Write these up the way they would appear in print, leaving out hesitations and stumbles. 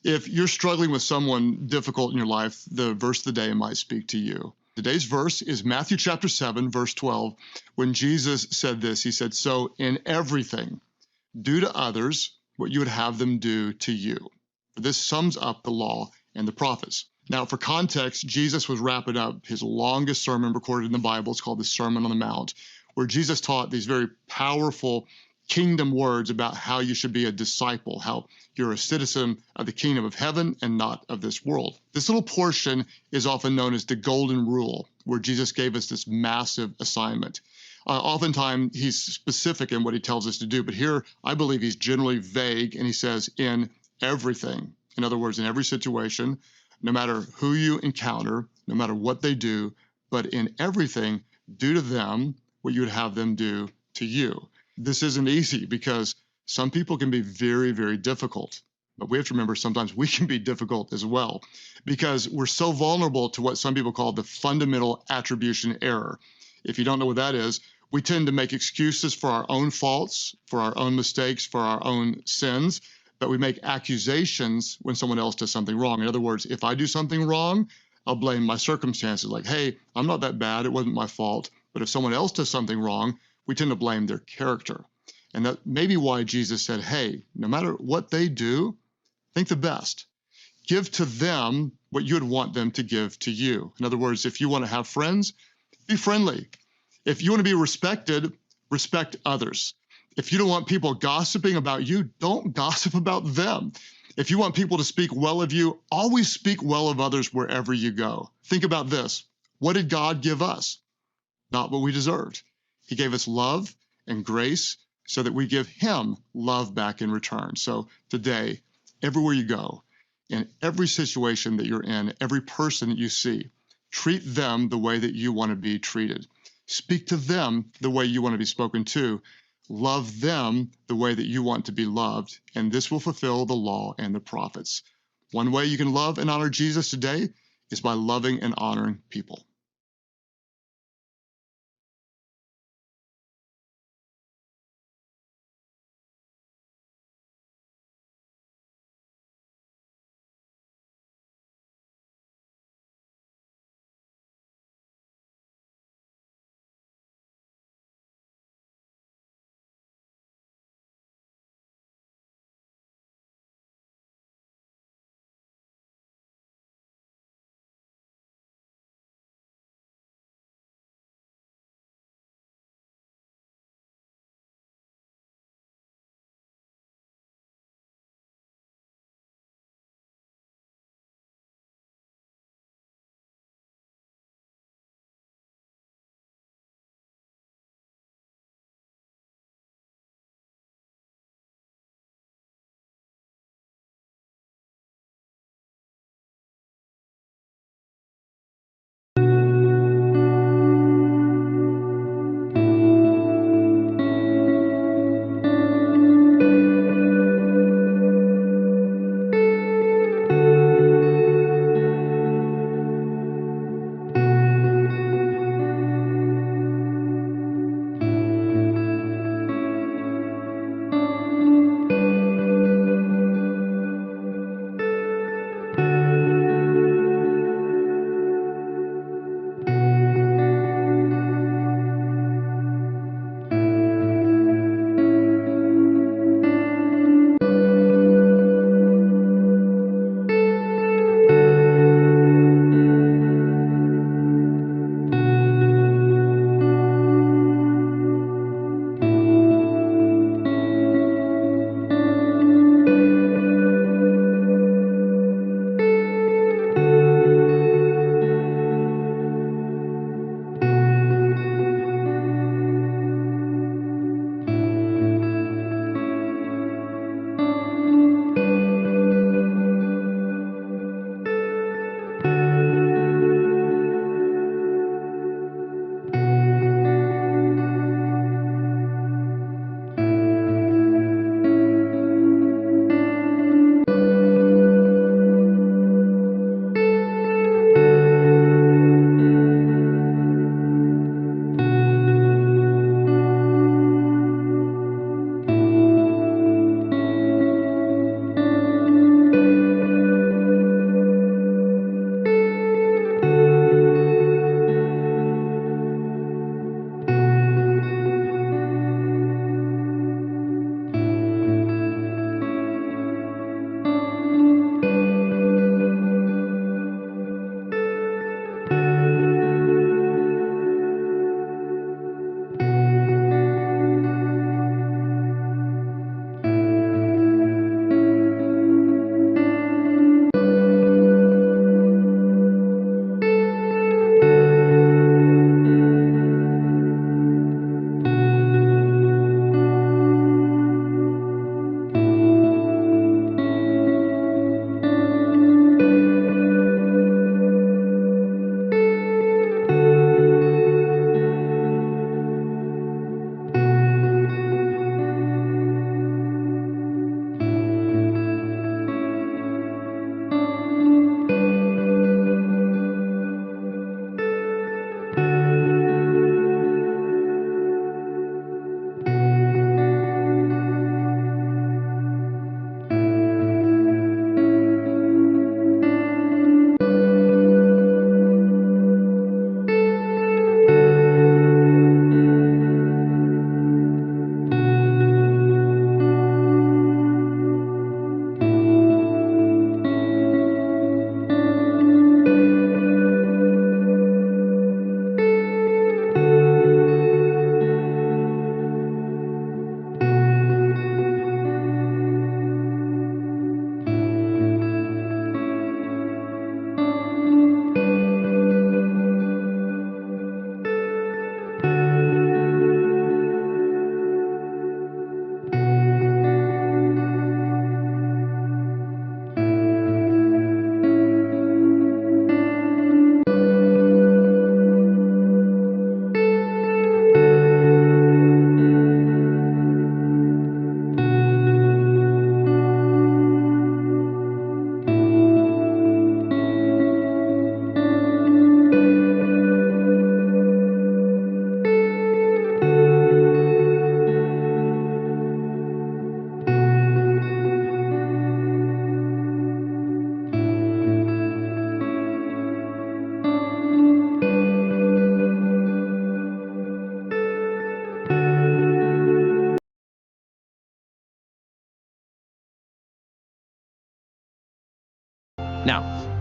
If you're struggling with someone difficult in your life, the verse of the day might speak to you. Today's verse is Matthew chapter 7, verse 12. When Jesus said this, he said, "So in everything, do to others what you would have them do to you." This sums up the law and the prophets. Now, for context, Jesus was wrapping up his longest sermon recorded in the Bible. It's called the Sermon on the Mount, where Jesus taught these very powerful kingdom words about how you should be a disciple, how you're a citizen of the kingdom of heaven and not of this world. This little portion is often known as the Golden Rule, where Jesus gave us this massive assignment. Oftentimes, he's specific in what he tells us to do, but here I believe he's generally vague, and he says, in everything. In other words, in every situation, no matter who you encounter, no matter what they do, but in everything, do to them what you would have them do to you. This isn't easy because some people can be very, very difficult. But we have to remember sometimes we can be difficult as well because we're so vulnerable to what some people call the fundamental attribution error. If you don't know what that is, we tend to make excuses for our own faults, for our own mistakes, for our own sins, but we make accusations when someone else does something wrong. In other words, if I do something wrong, I'll blame my circumstances. Like, hey, I'm not that bad. It wasn't my fault. But if someone else does something wrong, we tend to blame their character. And that may be why Jesus said, hey, no matter what they do, think the best. Give to them what you would want them to give to you. In other words, if you want to have friends, be friendly. If you want to be respected, respect others. If you don't want people gossiping about you, don't gossip about them. If you want people to speak well of you, always speak well of others wherever you go. Think about this. What did God give us? Not what we deserved. He gave us love and grace so that we give him love back in return. So today, everywhere you go, in every situation that you're in, every person that you see, treat them the way that you want to be treated. Speak to them the way you want to be spoken to. Love them the way that you want to be loved, and this will fulfill the law and the prophets. One way you can love and honor Jesus today is by loving and honoring people.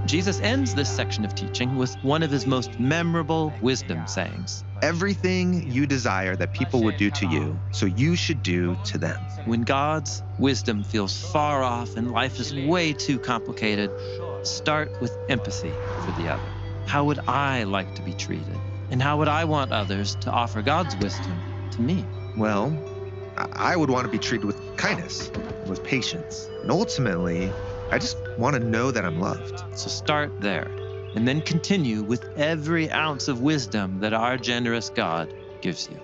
Jesus ends this section of teaching with one of his most memorable wisdom sayings. Everything you desire that people would do to you, so you should do to them. When God's wisdom feels far off and life is way too complicated, start with empathy for the other. How would I like to be treated? And how would I want others to offer God's wisdom to me? Well, I would want to be treated with kindness, with patience. And ultimately, I just want to know that I'm loved. So start there, and then continue with every ounce of wisdom that our generous God gives you.